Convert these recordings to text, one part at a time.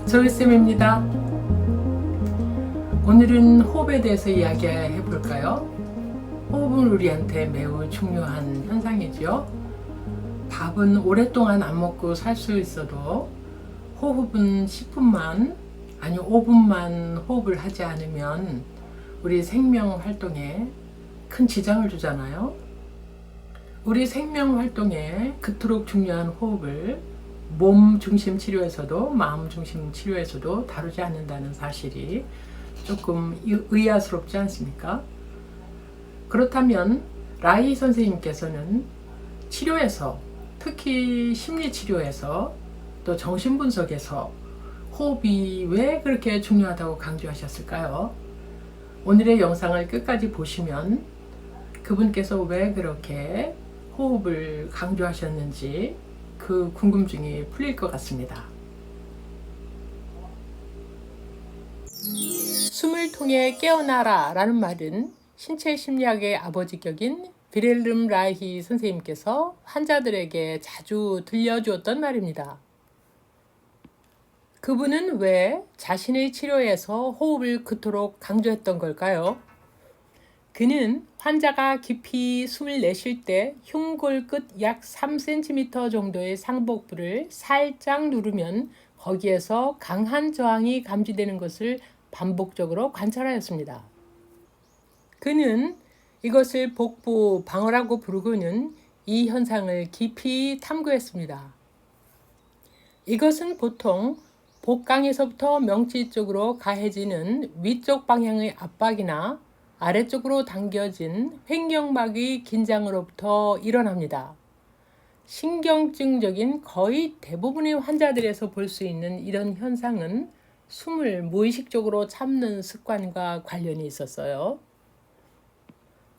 조이쌤입니다. 오늘은 호흡에 대해서 이야기해 볼까요? 호흡은 우리한테 매우 중요한 현상이죠. 밥은 오랫동안 안 먹고 살 수 있어도 호흡은 10분만 아니 5분만 호흡을 하지 않으면 우리 생명 활동에 큰 지장을 주잖아요. 우리 생명 활동에 그토록 중요한 호흡을 몸 중심 치료에서도 마음 중심 치료에서도 다루지 않는다는 사실이 조금 의아스럽지 않습니까? 그렇다면 라이 선생님께서는 치료에서, 특히 심리 치료에서 또 정신분석에서 호흡이 왜 그렇게 중요하다고 강조하셨을까요? 오늘의 영상을 끝까지 보시면 그분께서 왜 그렇게 호흡을 강조하셨는지 그 궁금증이 풀릴 것 같습니다. 숨을 통해 깨어나라 라는 말은 신체 심리학의 아버지 격인 빌헬름 라히 선생님께서 환자들에게 자주 들려주었던 말입니다. 그분은 왜 자신의 치료에서 호흡을 그토록 강조했던 걸까요? 그는 환자가 깊이 숨을 내쉴 때 흉골 끝 약 3cm 정도의 상복부를 살짝 누르면 거기에서 강한 저항이 감지되는 것을 반복적으로 관찰하였습니다. 그는 이것을 복부 방어라고 부르고는 이 현상을 깊이 탐구했습니다. 이것은 보통 복강에서부터 명치 쪽으로 가해지는 위쪽 방향의 압박이나 아래쪽으로 당겨진 횡격막의 긴장으로부터 일어납니다. 신경증적인 거의 대부분의 환자들에서 볼 수 있는 이런 현상은 숨을 무의식적으로 참는 습관과 관련이 있었어요.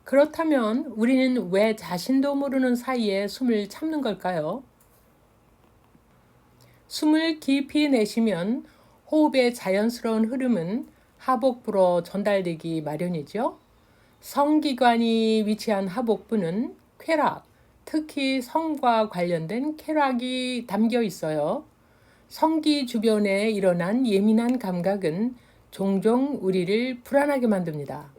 그렇다면 우리는 왜 자신도 모르는 사이에 숨을 참는 걸까요? 숨을 깊이 내쉬면 호흡의 자연스러운 흐름은 하복부로 전달되기 마련이죠. 성기관이 위치한 하복부는 쾌락, 특히 성과 관련된 쾌락이 담겨 있어요. 성기 주변에 일어난 예민한 감각은 종종 우리를 불안하게 만듭니다.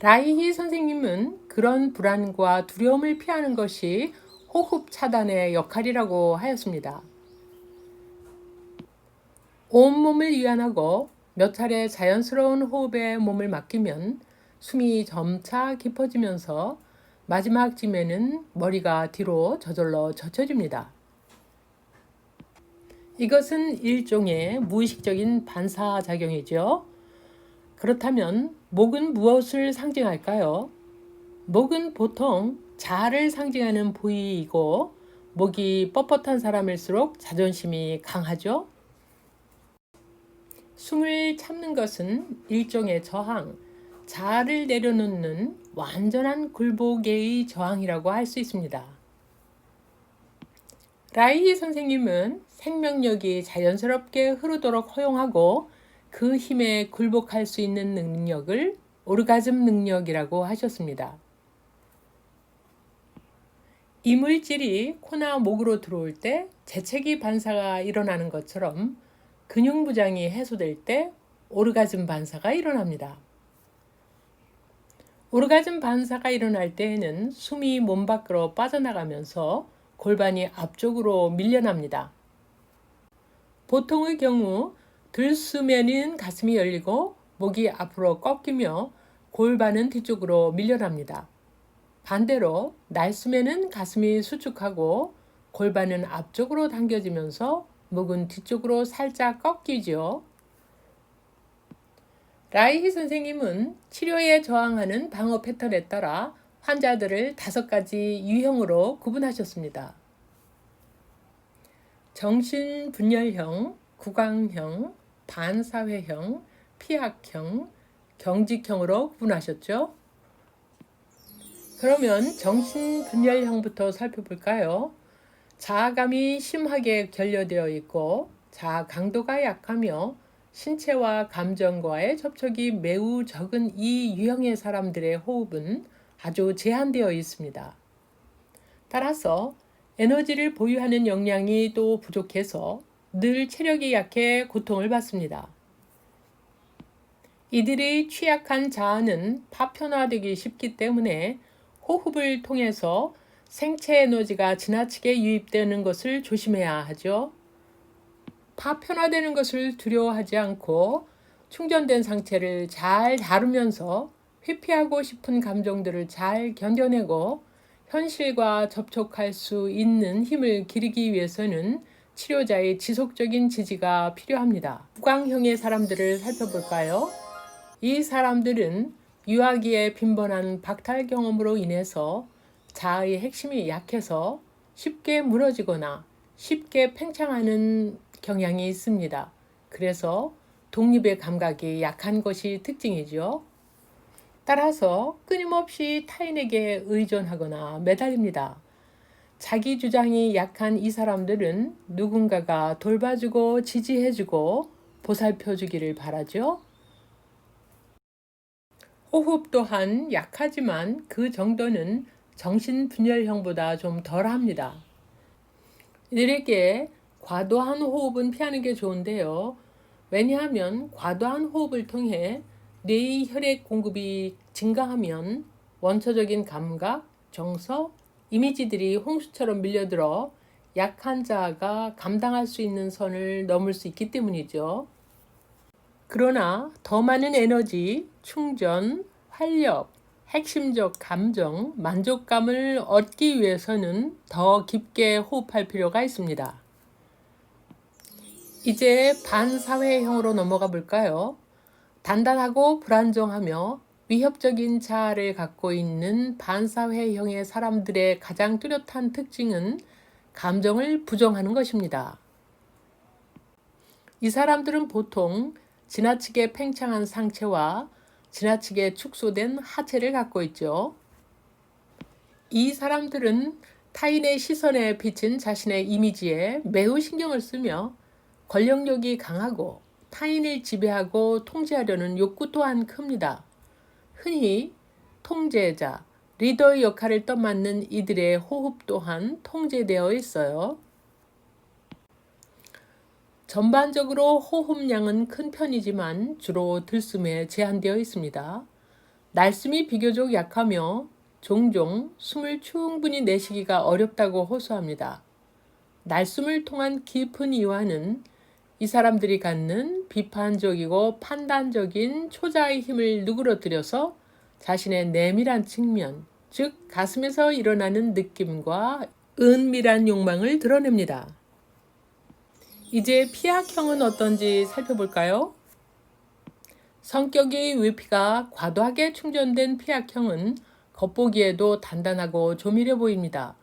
라이히 선생님은 그런 불안과 두려움을 피하는 것이 호흡 차단의 역할이라고 하였습니다. 온몸을 이완하고 몇 차례 자연스러운 호흡에 몸을 맡기면 숨이 점차 깊어지면서 마지막쯤에는 머리가 뒤로 저절로 젖혀집니다. 이것은 일종의 무의식적인 반사작용이죠. 그렇다면 목은 무엇을 상징할까요? 목은 보통 자아를 상징하는 부위이고 목이 뻣뻣한 사람일수록 자존심이 강하죠. 숨을 참는 것은 일종의 저항, 자아를 내려놓는 완전한 굴복의 저항이라고 할 수 있습니다. 라이히 선생님은 생명력이 자연스럽게 흐르도록 허용하고 그 힘에 굴복할 수 있는 능력을 오르가즘 능력이라고 하셨습니다. 이물질이 코나 목으로 들어올 때 재채기 반사가 일어나는 것처럼 근육 무장이 해소될 때 오르가즘 반사가 일어납니다. 오르가즘 반사가 일어날 때에는 숨이 몸 밖으로 빠져나가면서 골반이 앞쪽으로 밀려납니다. 보통의 경우 들숨에는 가슴이 열리고 목이 앞으로 꺾이며 골반은 뒤쪽으로 밀려납니다. 반대로 날숨에는 가슴이 수축하고 골반은 앞쪽으로 당겨지면서 목은 뒤쪽으로 살짝 꺾이죠. 라이히 선생님은 치료에 저항하는 방어 패턴에 따라 환자들을 5가지 유형으로 구분하셨습니다. 정신분열형, 구강형, 반사회형, 피학형, 경직형으로 구분하셨죠. 그러면 정신분열형부터 살펴볼까요? 자아감이 심하게 결여되어 있고 자아 강도가 약하며 신체와 감정과의 접촉이 매우 적은 이 유형의 사람들의 호흡은 아주 제한되어 있습니다. 따라서 에너지를 보유하는 역량이 또 부족해서 늘 체력이 약해 고통을 받습니다. 이들의 취약한 자아는 파편화되기 쉽기 때문에 호흡을 통해서 생체 에너지가 지나치게 유입되는 것을 조심해야 하죠. 파편화되는 것을 두려워하지 않고 충전된 상체를 잘 다루면서 회피하고 싶은 감정들을 잘 견뎌내고 현실과 접촉할 수 있는 힘을 기르기 위해서는 치료자의 지속적인 지지가 필요합니다. 구강형의 사람들을 살펴볼까요? 이 사람들은 유아기에 빈번한 박탈 경험으로 인해서 자아의 핵심이 약해서 쉽게 무너지거나 쉽게 팽창하는 경향이 있습니다. 그래서 독립의 감각이 약한 것이 특징이죠. 따라서 끊임없이 타인에게 의존하거나 매달립니다. 자기 주장이 약한 이 사람들은 누군가가 돌봐주고 지지해주고 보살펴주기를 바라죠. 호흡 또한 약하지만 그 정도는 정신분열형보다 좀 덜합니다. 이들에게 과도한 호흡은 피하는 게 좋은데요. 왜냐하면 과도한 호흡을 통해 뇌의 혈액 공급이 증가하면 원초적인 감각, 정서, 이미지들이 홍수처럼 밀려들어 약한 자아가 감당할 수 있는 선을 넘을 수 있기 때문이죠. 그러나 더 많은 에너지, 충전, 활력, 핵심적 감정, 만족감을 얻기 위해서는 더 깊게 호흡할 필요가 있습니다. 이제 반사회형으로 넘어가 볼까요? 단단하고 불안정하며 위협적인 자아를 갖고 있는 반사회형의 사람들의 가장 뚜렷한 특징은 감정을 부정하는 것입니다. 이 사람들은 보통 지나치게 팽창한 상체와 지나치게 축소된 하체를 갖고 있죠. 이 사람들은 타인의 시선에 비친 자신의 이미지에 매우 신경을 쓰며 권력욕이 강하고 타인을 지배하고 통제하려는 욕구 또한 큽니다. 흔히 통제자, 리더의 역할을 떠맡는 이들의 호흡 또한 통제되어 있어요. 전반적으로 호흡량은 큰 편이지만 주로 들숨에 제한되어 있습니다. 날숨이 비교적 약하며 종종 숨을 충분히 내쉬기가 어렵다고 호소합니다. 날숨을 통한 깊은 이완은 이 사람들이 갖는 비판적이고 판단적인 초자의 힘을 누그러뜨려서 자신의 내밀한 측면, 즉 가슴에서 일어나는 느낌과 은밀한 욕망을 드러냅니다. 이제 피학형은 어떤지 살펴볼까요? 성격의 위피가 과도하게 충전된 피학형은 겉보기에도 단단하고 조밀해 보입니다.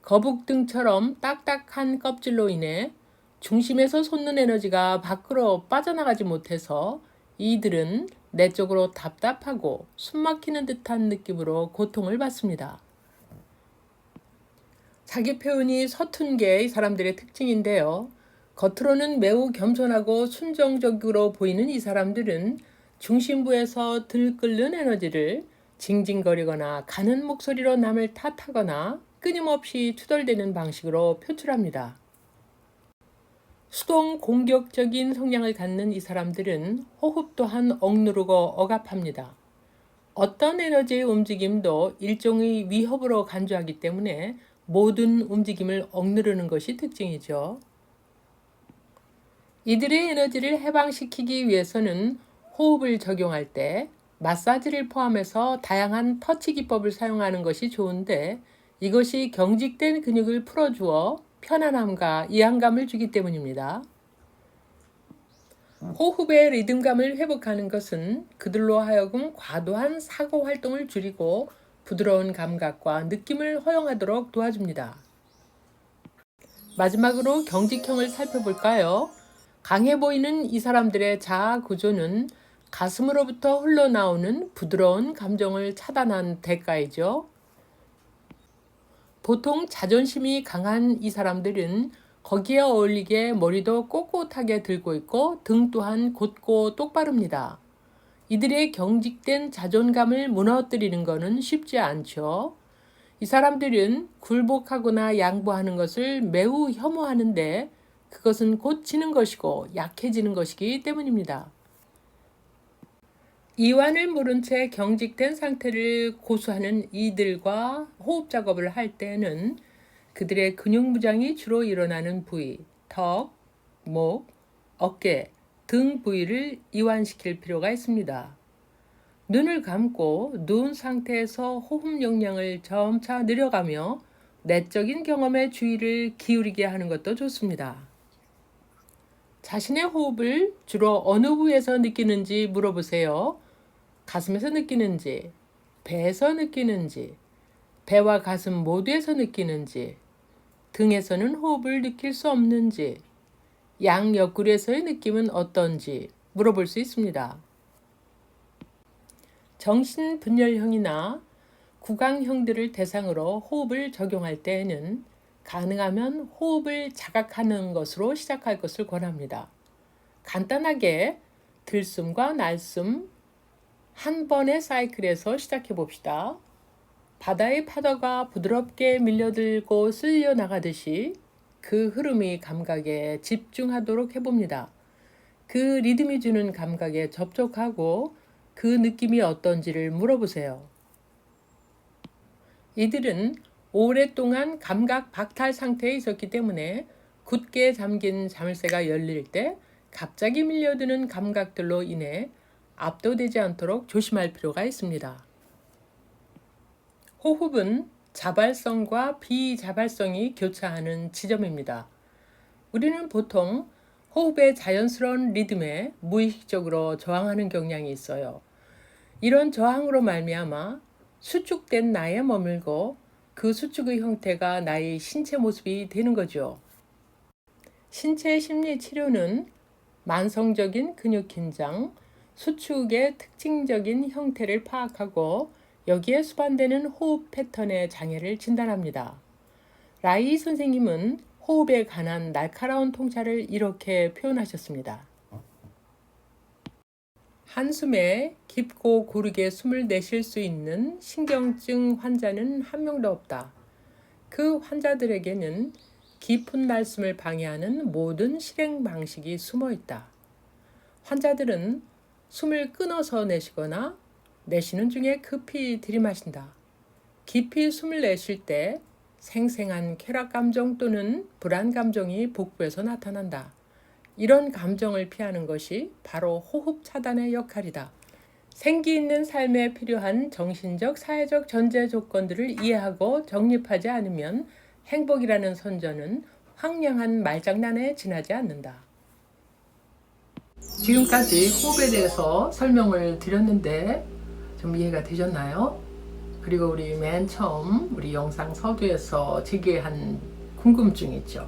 거북등처럼 딱딱한 껍질로 인해 중심에서 솟는 에너지가 밖으로 빠져나가지 못해서 이들은 내적으로 답답하고 숨막히는 듯한 느낌으로 고통을 받습니다. 자기 표현이 서툰 게 이 사람들의 특징인데요. 겉으로는 매우 겸손하고 순정적으로 보이는 이 사람들은 중심부에서 들끓는 에너지를 징징거리거나 가는 목소리로 남을 탓하거나 끊임없이 투덜대는 방식으로 표출합니다. 수동 공격적인 성향을 갖는 이 사람들은 호흡 또한 억누르고 억압합니다. 어떤 에너지의 움직임도 일종의 위협으로 간주하기 때문에 모든 움직임을 억누르는 것이 특징이죠. 이들의 에너지를 해방시키기 위해서는 호흡을 적용할 때 마사지를 포함해서 다양한 터치 기법을 사용하는 것이 좋은데 이것이 경직된 근육을 풀어주어 편안함과 이완감을 주기 때문입니다. 호흡의 리듬감을 회복하는 것은 그들로 하여금 과도한 사고 활동을 줄이고 부드러운 감각과 느낌을 허용하도록 도와줍니다. 마지막으로 경직형을 살펴볼까요? 강해 보이는 이 사람들의 자아 구조는 가슴으로부터 흘러나오는 부드러운 감정을 차단한 대가이죠. 보통 자존심이 강한 이 사람들은 거기에 어울리게 머리도 꼿꼿하게 들고 있고 등 또한 곧고 똑바릅니다. 이들의 경직된 자존감을 무너뜨리는 것은 쉽지 않죠. 이 사람들은 굴복하거나 양보하는 것을 매우 혐오하는데 그것은 곧 지는 것이고 약해지는 것이기 때문입니다. 이완을 모른 채 경직된 상태를 고수하는 이들과 호흡 작업을 할 때는 그들의 근육 무장이 주로 일어나는 부위, 턱, 목, 어깨 등 부위를 이완시킬 필요가 있습니다. 눈을 감고 누운 상태에서 호흡 용량을 점차 늘려가며 내적인 경험에 주의를 기울이게 하는 것도 좋습니다. 자신의 호흡을 주로 어느 부위에서 느끼는지 물어보세요. 가슴에서 느끼는지, 배에서 느끼는지, 배와 가슴 모두에서 느끼는지, 등에서는 호흡을 느낄 수 없는지, 양 옆구리에서의 느낌은 어떤지 물어볼 수 있습니다. 정신분열형이나 구강형들을 대상으로 호흡을 적용할 때에는 가능하면 호흡을 자각하는 것으로 시작할 것을 권합니다. 간단하게 들숨과 날숨 한 번의 사이클에서 시작해 봅시다. 바다의 파도가 부드럽게 밀려들고 쓸려 나가듯이 그 흐름이 감각에 집중하도록 해봅니다. 그 리듬이 주는 감각에 접촉하고 그 느낌이 어떤지를 물어보세요. 이들은 오랫동안 감각 박탈 상태에 있었기 때문에 굳게 잠긴 자물쇠가 열릴 때 갑자기 밀려드는 감각들로 인해 압도되지 않도록 조심할 필요가 있습니다. 호흡은 자발성과 비자발성이 교차하는 지점입니다. 우리는 보통 호흡의 자연스러운 리듬에 무의식적으로 저항하는 경향이 있어요. 이런 저항으로 말미암아 수축된 나에 머물고 그 수축의 형태가 나의 신체 모습이 되는 거죠. 신체 심리 치료는 만성적인 근육 긴장, 수축의 특징적인 형태를 파악하고 여기에 수반되는 호흡 패턴의 장애를 진단합니다. 라이 선생님은 호흡에 관한 날카로운 통찰을 이렇게 표현하셨습니다. 한숨에 깊고 고르게 숨을 내쉴 수 있는 신경증 환자는 한 명도 없다. 그 환자들에게는 깊은 날숨을 방해하는 모든 실행 방식이 숨어 있다. 환자들은 숨을 끊어서 내쉬거나 내쉬는 중에 급히 들이마신다. 깊이 숨을 내쉴 때 생생한 쾌락 감정 또는 불안 감정이 복부에서 나타난다. 이런 감정을 피하는 것이 바로 호흡 차단의 역할이다. 생기 있는 삶에 필요한 정신적, 사회적 전제 조건들을 이해하고 정립하지 않으면 행복이라는 선전은 황량한 말장난에 지나지 않는다. 지금까지 호흡에 대해서 설명을 드렸는데 좀 이해가 되셨나요? 그리고 우리 맨 처음 우리 영상 서두에서 제기한 궁금증 있죠.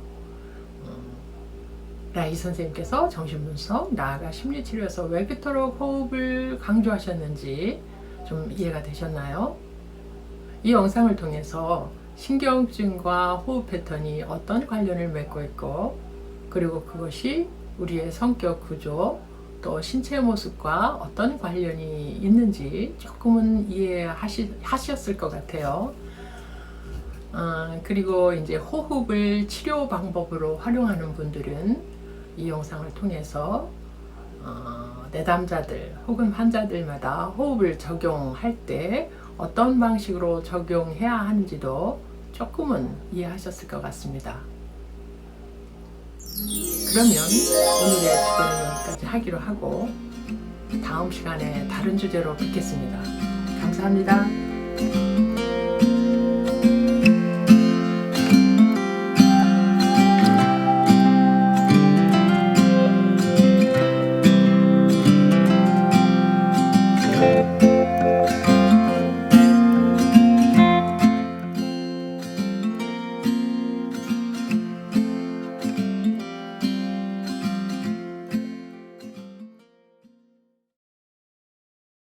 라이 선생님께서 정신분석, 나아가 심리치료에서 왜 그토록 호흡을 강조하셨는지 좀 이해가 되셨나요? 이 영상을 통해서 신경증과 호흡 패턴이 어떤 관련을 맺고 있고, 그리고 그것이 우리의 성격 구조, 또 신체 모습과 어떤 관련이 있는지 조금은 이해하셨을 것 같아요. 그리고 이제 호흡을 치료 방법으로 활용하는 분들은 이 영상을 통해서 내담자들 혹은 환자들마다 호흡을 적용할 때 어떤 방식으로 적용해야 하는지도 조금은 이해하셨을 것 같습니다. 그러면 오늘의 주제는 여기까지 하기로 하고 다음 시간에 다른 주제로 뵙겠습니다. 감사합니다.